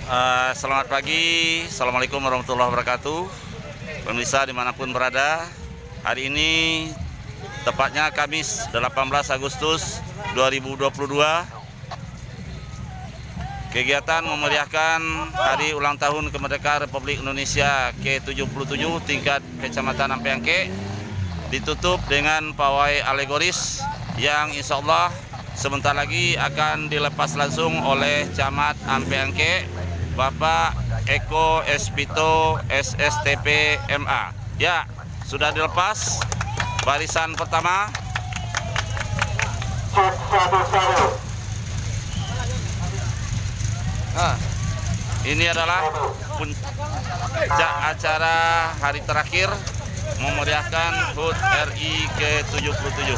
Selamat pagi, Assalamualaikum warahmatullahi wabarakatuh. Pemirsa dimanapun berada, hari ini tepatnya Kamis 18 Agustus 2022, kegiatan memeriahkan hari ulang tahun kemerdekaan Republik Indonesia ke-77 tingkat Kecamatan Ampeangke ditutup dengan pawai alegoris yang insya Allah sebentar lagi akan dilepas langsung oleh Camat Ampeangke, Bapak Eko Espito SSTP MA. Ya, sudah dilepas barisan pertama. Ini adalah puncak acara hari terakhir memeriahkan HUT RI ke-77.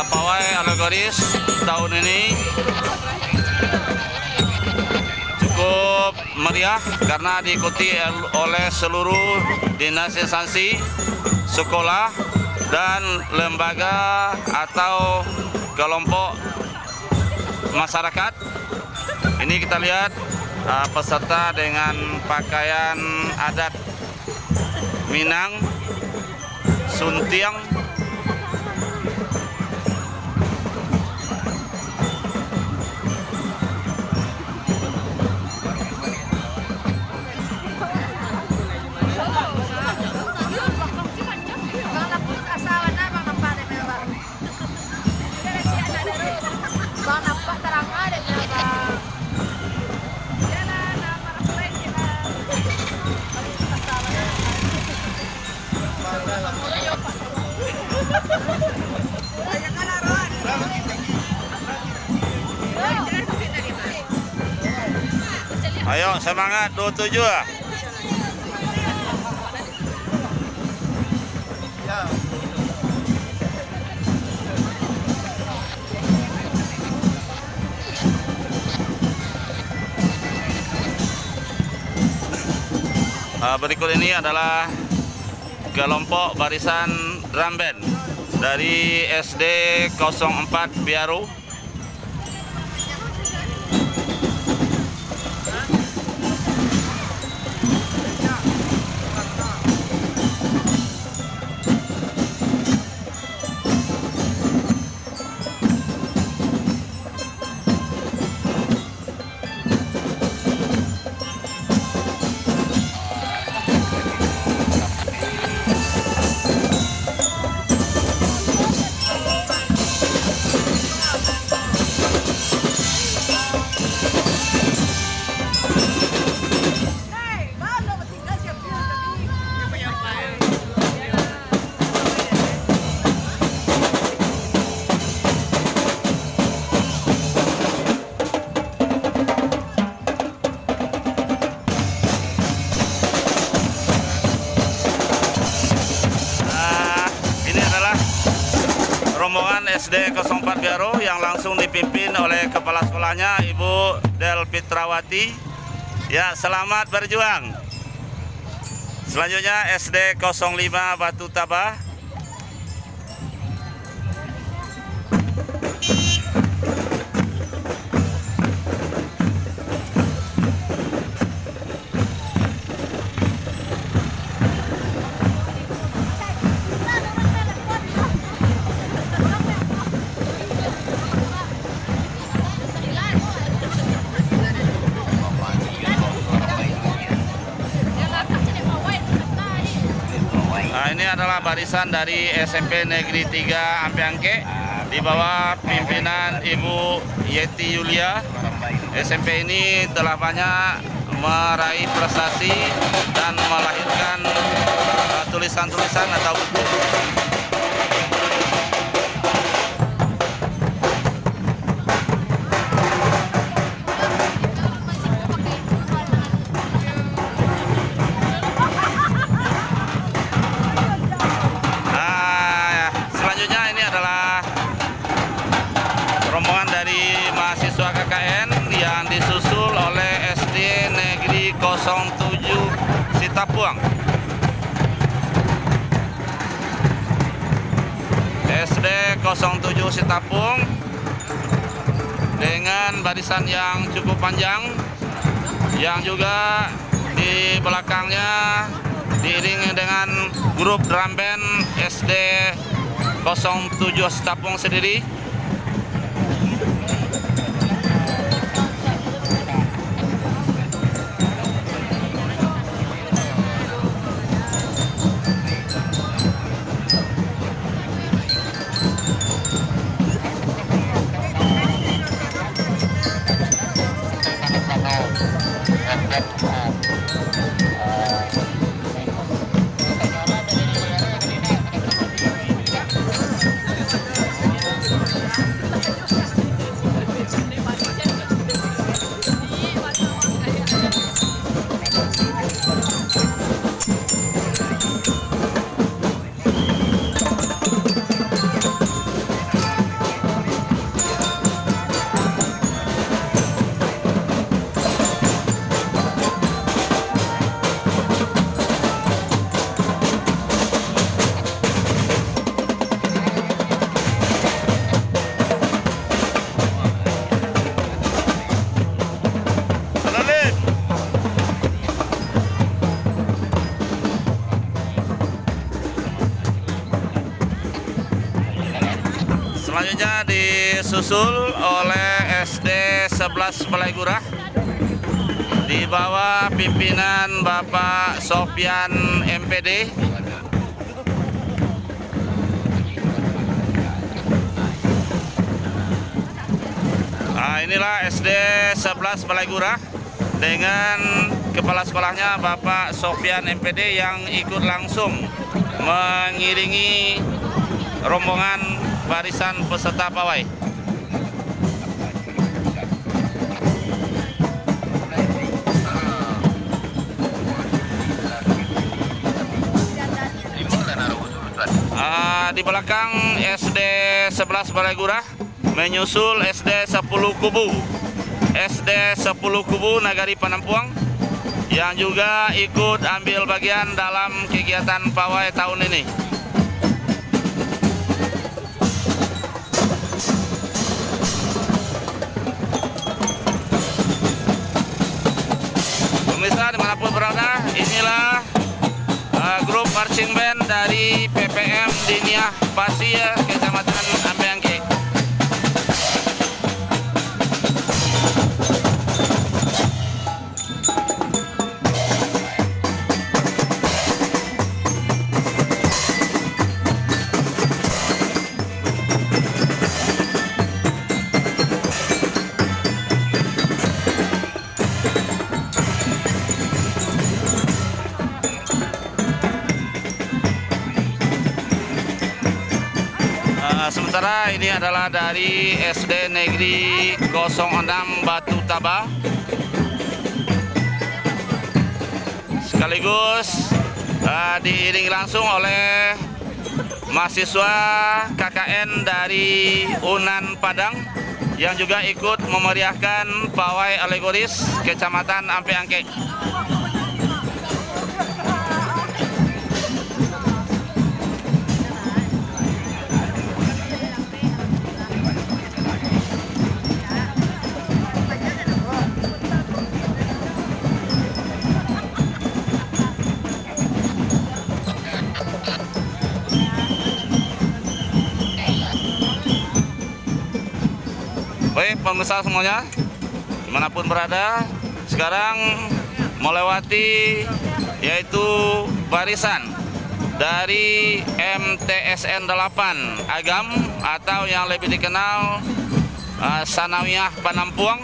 Pawai alegoris tahun ini cukup meriah karena diikuti oleh seluruh dinas instansi, sekolah, dan lembaga atau kelompok masyarakat. Ini kita lihat peserta dengan pakaian adat Minang, Suntiang, ayo semangat 27. Berikut ini adalah kelompok barisan drum band dari SD 04 Biaru. Rombongan SD 04 Biaru yang langsung dipimpin oleh kepala sekolahnya Ibu Del Pitrawati. Ya, selamat berjuang. Selanjutnya SD 05 Batu Tabah. adalah barisan dari SMP Negeri 3 Ampeangke di bawah pimpinan Ibu Yeti Yulia. SMP ini telah banyak meraih prestasi dan melahirkan tulisan-tulisan atau buku. Selanjutnya ini adalah rombongan dari mahasiswa KKN yang disusul oleh SD Negeri 07 Sitapuang. SD 07 Sitapuang dengan barisan yang cukup panjang, yang juga di belakangnya diiringi dengan grup drum band SD 07 Sitapuang sendiri. Selanjutnya disusul oleh SD 11 Balaigurah di bawah pimpinan Bapak Sofyan MPD. Nah, inilah SD 11 Balaigurah dengan kepala sekolahnya Bapak Sofyan MPD yang ikut langsung mengiringi rombongan barisan peserta pawai. Di belakang SD 11 Balaigurah menyusul SD 10 Kubu. SD 10 Kubu Nagari Panampuang yang juga ikut ambil bagian dalam kegiatan pawai tahun ini. Pemirsa dimanapun berada, inilah grup marching band dari PPM Diniah Pasia, Kecamatan Ampeangke. Sementara ini adalah dari SD Negeri 06 Batu Taba, sekaligus diiringi langsung oleh mahasiswa KKN dari Unan Padang yang juga ikut memeriahkan pawai alegoris Kecamatan Ampeangke. Baik pemirsa semuanya, dimanapun berada, sekarang melewati yaitu barisan dari MTSN 8 Agam atau yang lebih dikenal Sanawiyah Panampuang.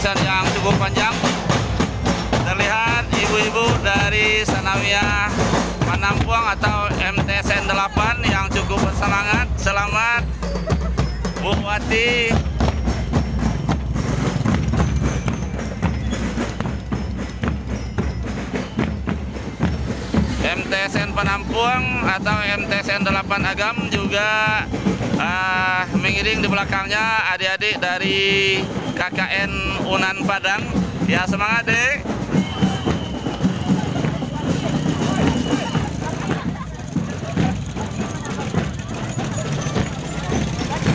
Yang cukup panjang, terlihat ibu-ibu dari Sanawiyah Panampuang atau MTSN 8 yang cukup bersemangat. Selamat Bu Wati. MTSN Panampuang atau MTSN 8 Agam juga mengiring di belakangnya adik-adik dari KKN Unan Padang. Ya, semangat dek.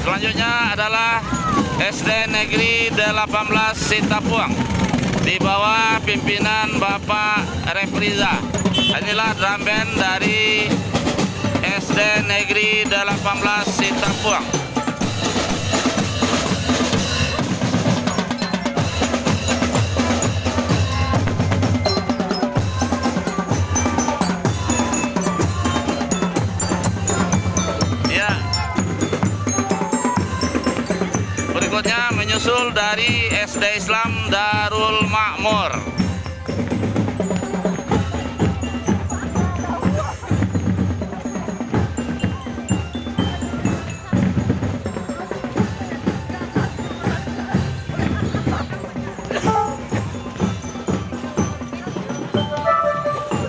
Selanjutnya adalah SD Negeri 18 Sitapuang di bawah pimpinan Bapak Refriza. Inilah drum band dari SD Negeri 18 Sitapuang. Ya. Berikutnya menyusul dari SD Islam Darul Makmur.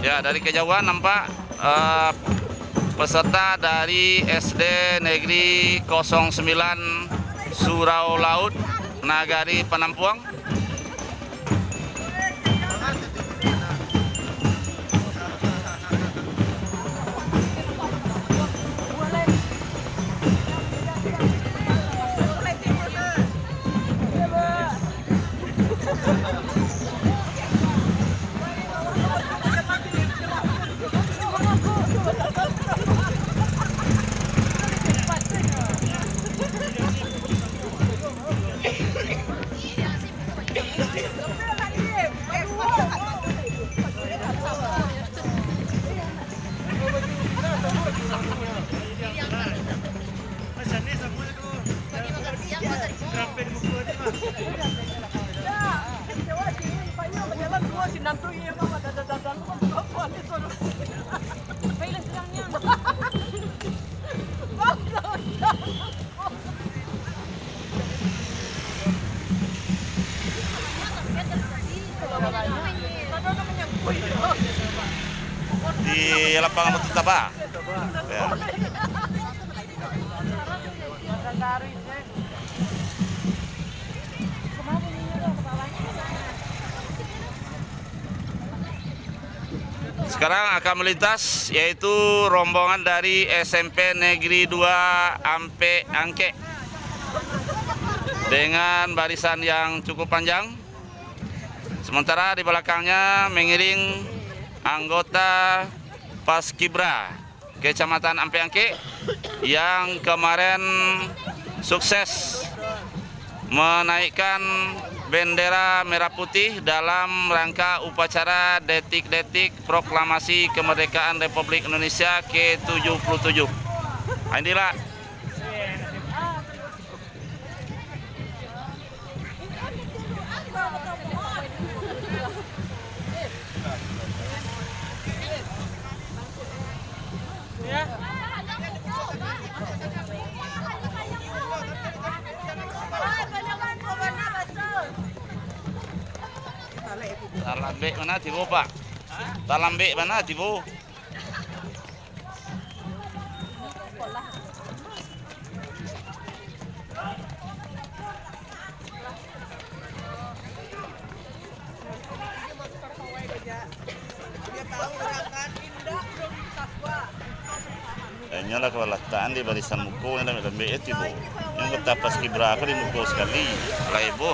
Ya, dari kejauhan nampak peserta dari SD Negeri 09 Surau Laut Nagari Panampuang. Di lapangan Batu Taba. Ya. Sekarang akan melintas yaitu rombongan dari SMP Negeri 2 Ampe Angke dengan barisan yang cukup panjang. Sementara di belakangnya mengiring anggota Paskibra Kecamatan Ampe Angke yang kemarin sukses menaikkan bendera merah putih dalam rangka upacara detik-detik proklamasi kemerdekaan Republik Indonesia ke-77. Inilah Talambe mana tibo Pak? Talambe mana tibo? nyala kewalataan di barisan muko ni dalam BET ibu. Yang kata paskibraka di muko sekali. Lah ibu.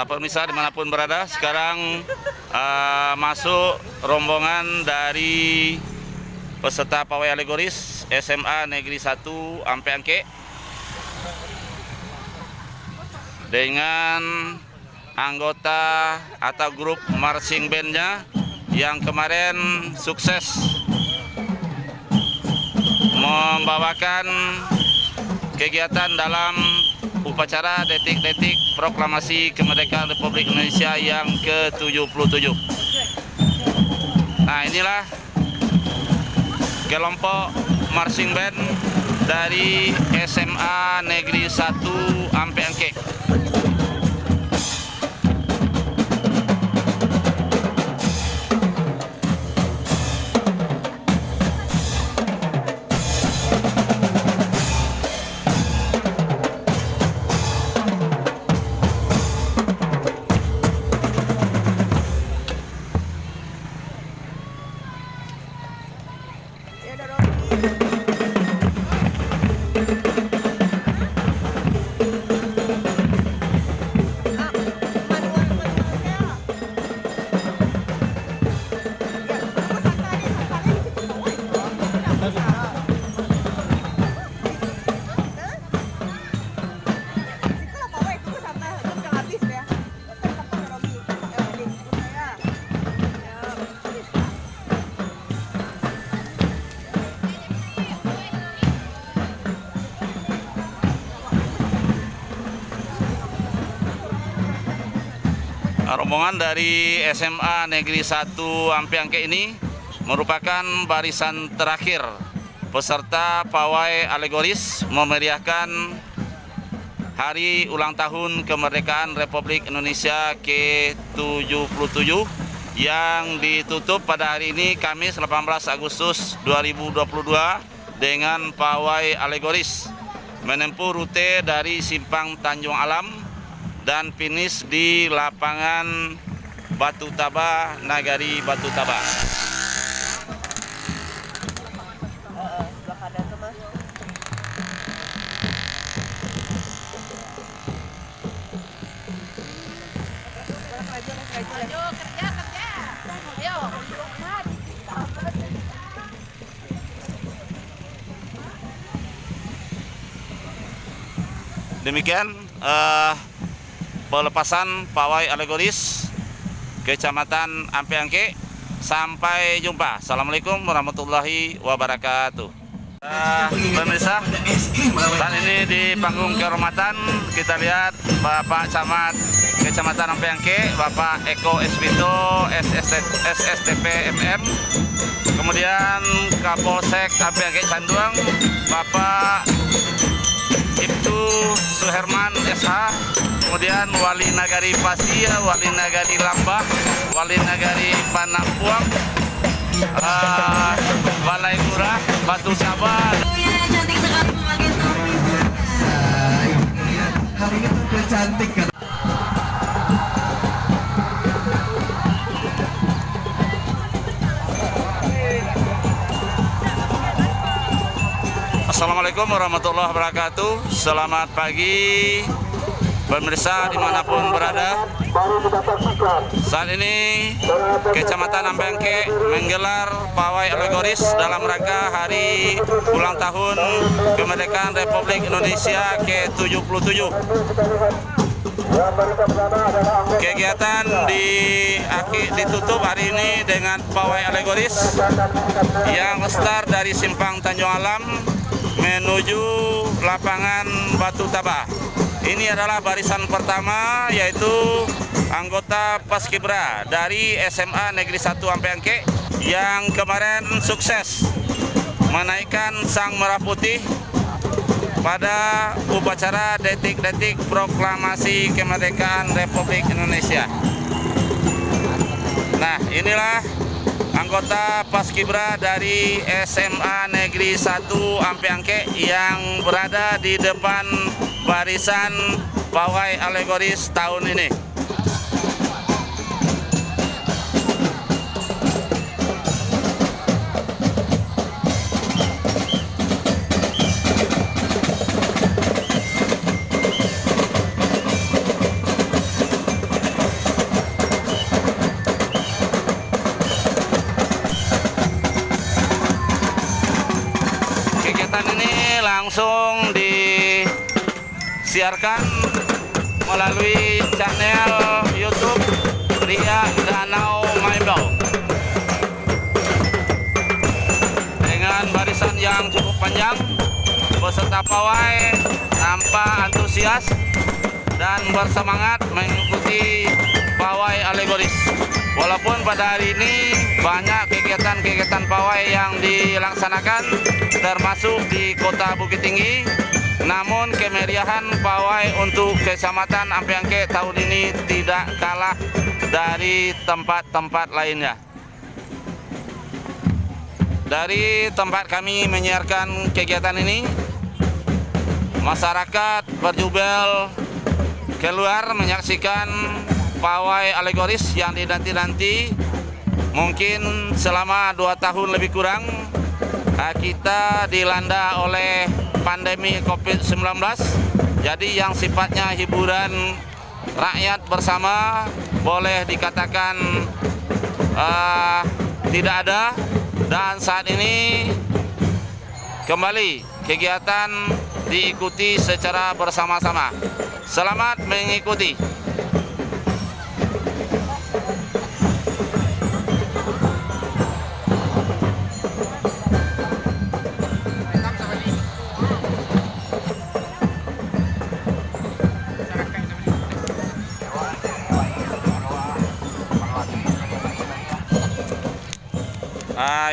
Pemirsa dimanapun berada, sekarang masuk rombongan dari peserta pawai alegoris SMA Negeri 1 Ampeangke dengan anggota atau grup marching bandnya yang kemarin sukses membawakan kegiatan dalam upacara detik-detik proklamasi kemerdekaan Republik Indonesia yang ke-77. Nah, inilah kelompok marching band dari SMA Negeri 1 Ampeangke. Rombongan dari SMA Negeri 1 Ampeangke ini merupakan barisan terakhir peserta pawai alegoris memeriahkan Hari Ulang Tahun Kemerdekaan Republik Indonesia ke-77 yang ditutup pada hari ini Kamis 18 Agustus 2022 dengan pawai alegoris menempuh rute dari Simpang Tanjung Alam dan finish di lapangan Batu Taba, Nagari Batu Taba. Demikian pelepasan pawai alegoris Kecamatan Ampeangke. Sampai jumpa. Assalamualaikum warahmatullahi wabarakatuh. Pemirsa, saat ini di panggung kehormatan kita lihat Bapak Camat Kecamatan Ampeangke, Bapak Eko Espito, SSTP MM, kemudian Kapolsek Ampeangke Canduang, Bapak Ibtu Suherman SH, kemudian Wali Nagari Pasia, Wali Nagari Lambah, Wali Nagari Panampuang, Balai Lurah Batu Taba. Cantik sekali memakai topi. Hari ini tuh cantik kan. Assalamualaikum warahmatullahi wabarakatuh. Selamat pagi pemirsa dimanapun berada. Saat ini Kecamatan Ampeangke menggelar pawai alegoris dalam rangka Hari Ulang Tahun Kemerdekaan Republik Indonesia ke-77. Kegiatan ditutup hari ini dengan pawai alegoris yang start dari Simpang Tanjung Alam menuju lapangan Batu Taba. Ini adalah barisan pertama, yaitu anggota Paskibra dari SMA Negeri 1 Ampeangke yang kemarin sukses menaikkan sang merah putih pada upacara detik-detik proklamasi kemerdekaan Republik Indonesia. Nah, inilah anggota Paskibra dari SMA Negeri 1 Ampeangke yang berada di depan barisan pawai alegoris tahun ini. Kegiatan ini langsung disiarkan melalui channel YouTube Ria Danau Maibau dengan barisan yang cukup panjang. Peserta pawai tampak antusias dan bersemangat mengikuti pawai alegoris. Walaupun pada hari ini banyak kegiatan-kegiatan pawai yang dilaksanakan termasuk di Kota Bukit Tinggi, namun kemeriahan pawai untuk Kecamatan Ampeangke tahun ini tidak kalah dari tempat-tempat lainnya. Dari tempat kami menyiarkan kegiatan ini, masyarakat berjubel keluar menyaksikan pawai alegoris yang dinanti-nanti. Mungkin selama 2 tahun lebih kurang kita dilanda oleh pandemi COVID-19. Jadi yang sifatnya hiburan rakyat bersama boleh dikatakan tidak ada. Dan saat ini kembali kegiatan diikuti secara bersama-sama. Selamat mengikuti.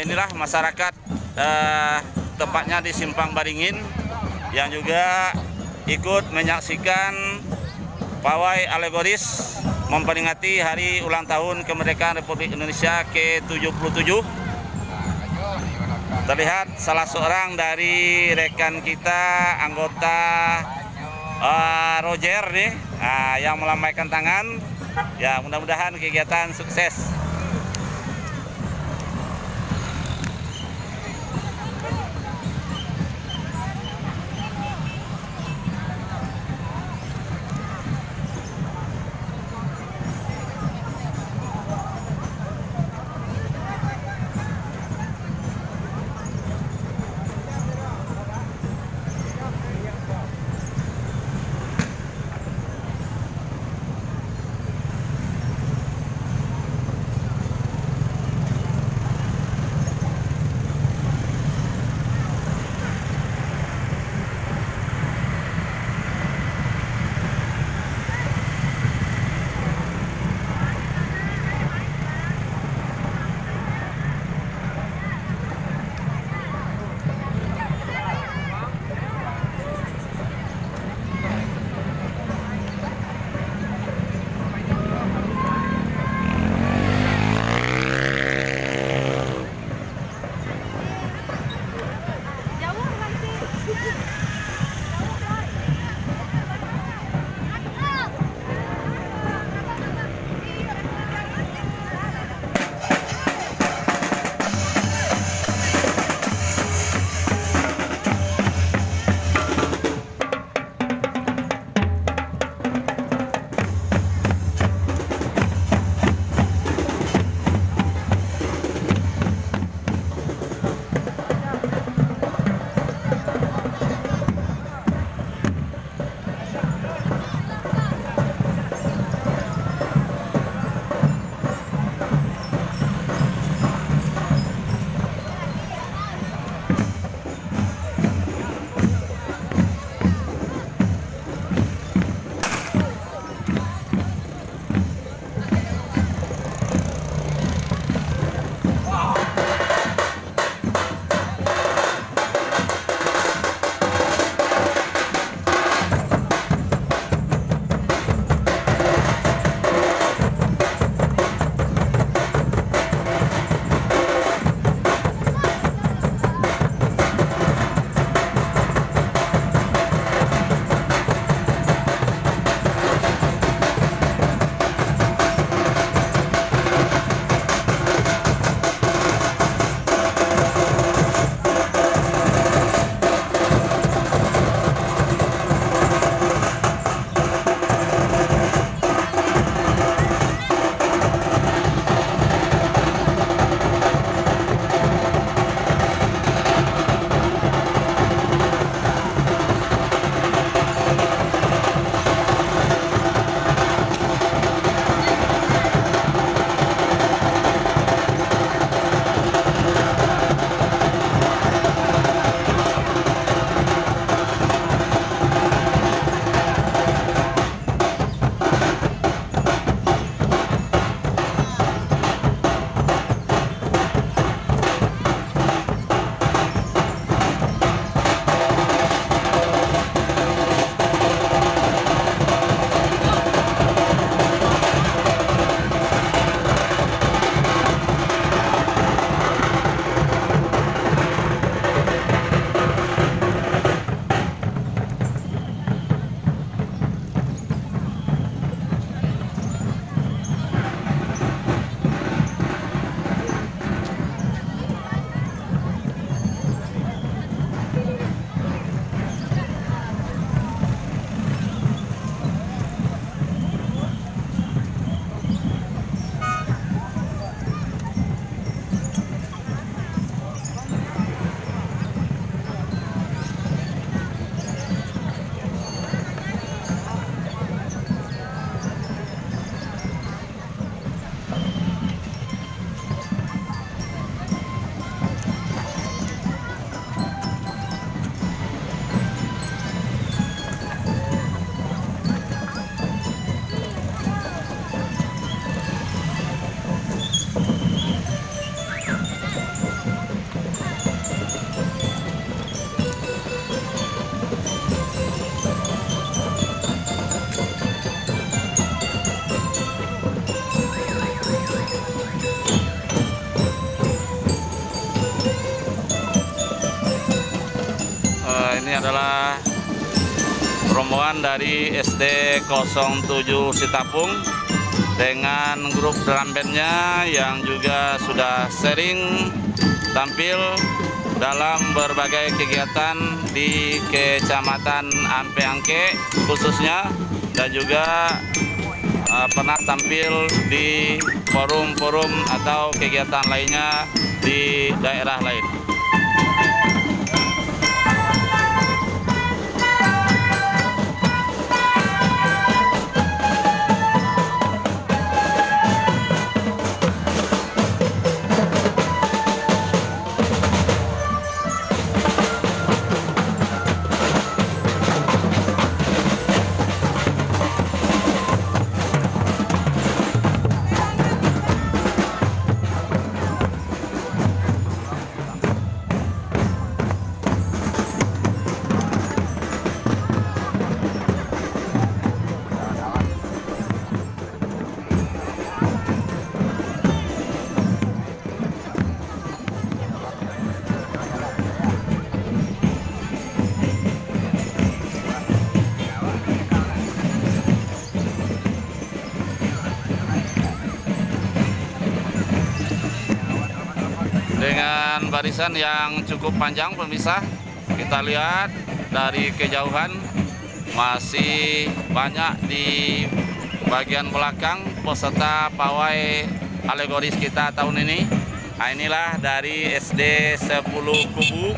Inilah masyarakat tepatnya di Simpang Baringin yang juga ikut menyaksikan pawai alegoris memperingati hari ulang tahun kemerdekaan Republik Indonesia ke-77. Terlihat salah seorang dari rekan kita, anggota Roger nih, yang melambaikan tangan. Ya, mudah-mudahan kegiatan sukses. ini adalah rombongan dari SD 07 Sitapung dengan grup drum bandnya yang juga sudah sering tampil dalam berbagai kegiatan di Kecamatan Ampeangke khususnya, dan juga pernah tampil di forum-forum atau kegiatan lainnya di daerah lain. Dengan barisan yang cukup panjang pemirsa, kita lihat dari kejauhan masih banyak di bagian belakang peserta pawai alegoris kita tahun ini. Nah, inilah dari SD 10 Kubu.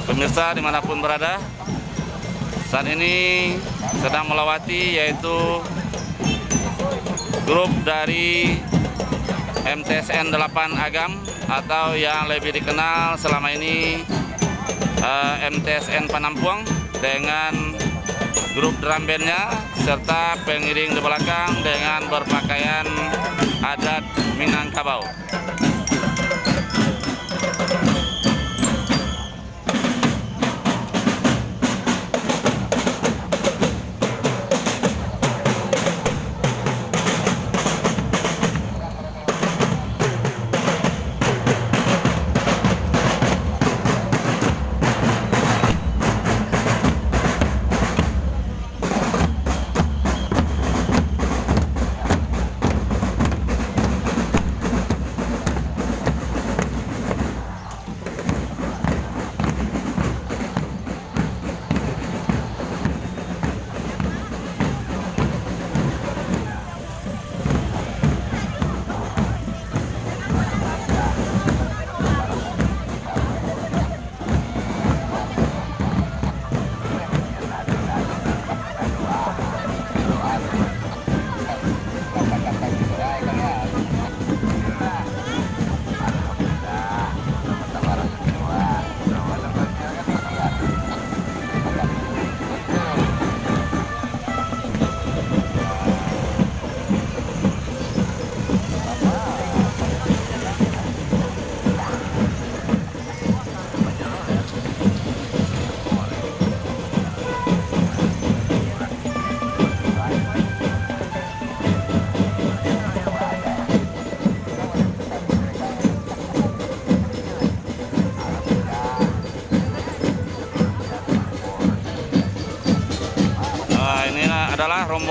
Pemirsa dimanapun berada, saat ini sedang melewati yaitu grup dari MTSN 8 Agam atau yang lebih dikenal selama ini MTSN Panampuang, dengan grup drum bandnya serta pengiring di belakang dengan berpakaian adat Minangkabau.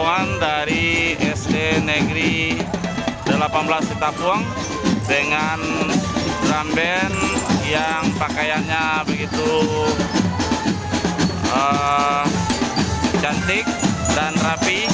rombongan dari SD Negeri 18 Sitapuang dengan drum band yang pakaiannya begitu cantik dan rapi.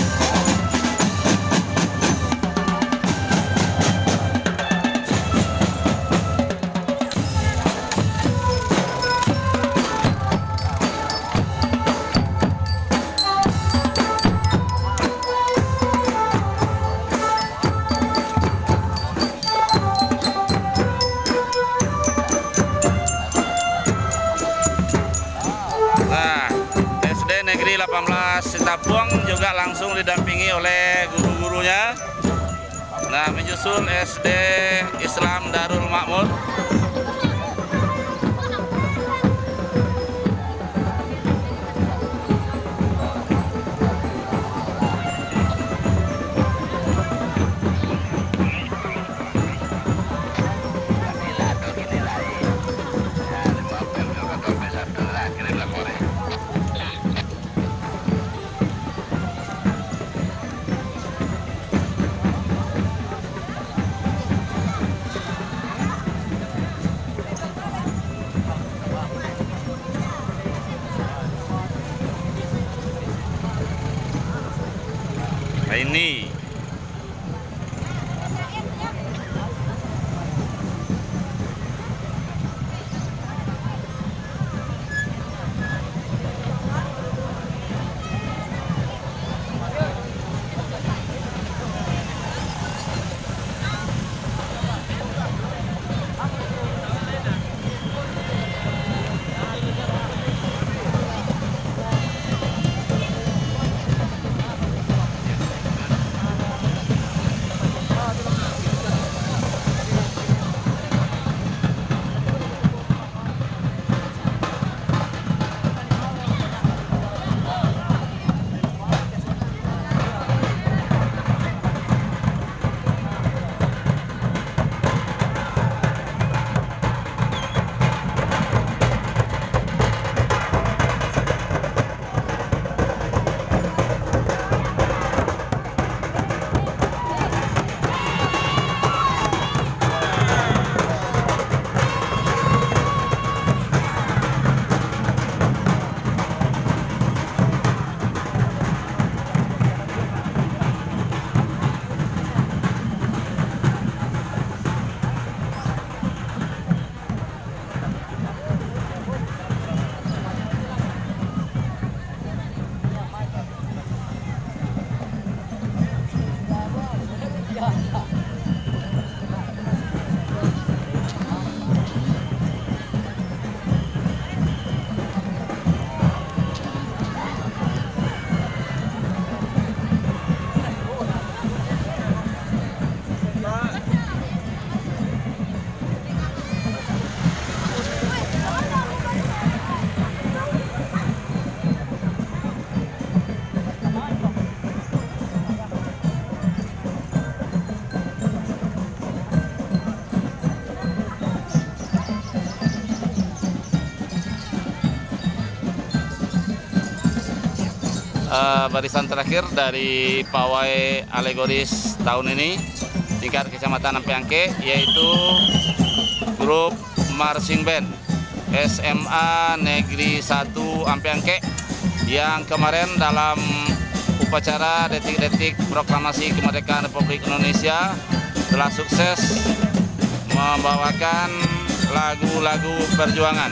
Negeri 18 Sitapuang juga langsung didampingi oleh guru-gurunya. Nah, menyusul SD Islam Darul Makmur. Ini barisan terakhir dari pawai alegoris tahun ini tingkat Kecamatan Ampeangke, yaitu grup marching band SMA Negeri 1 Ampeangke yang kemarin dalam upacara detik-detik proklamasi kemerdekaan Republik Indonesia telah sukses membawakan lagu-lagu perjuangan.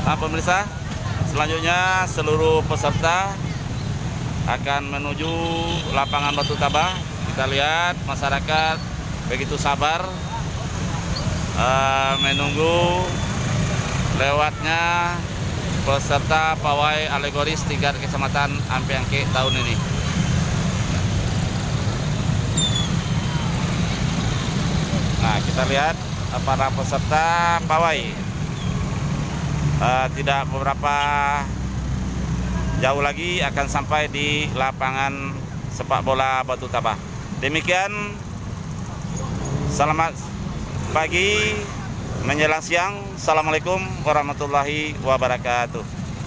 Nah, pemirsa, selanjutnya seluruh peserta akan menuju lapangan Batu Tabah. Kita lihat masyarakat begitu sabar menunggu lewatnya peserta pawai alegoris tingkat Kecamatan Ampiangke tahun ini. Nah, kita lihat para peserta pawai tidak beberapa jauh lagi akan sampai di lapangan sepak bola Batu Tabah. Demikian, selamat pagi menjelang siang. Assalamualaikum warahmatullahi wabarakatuh.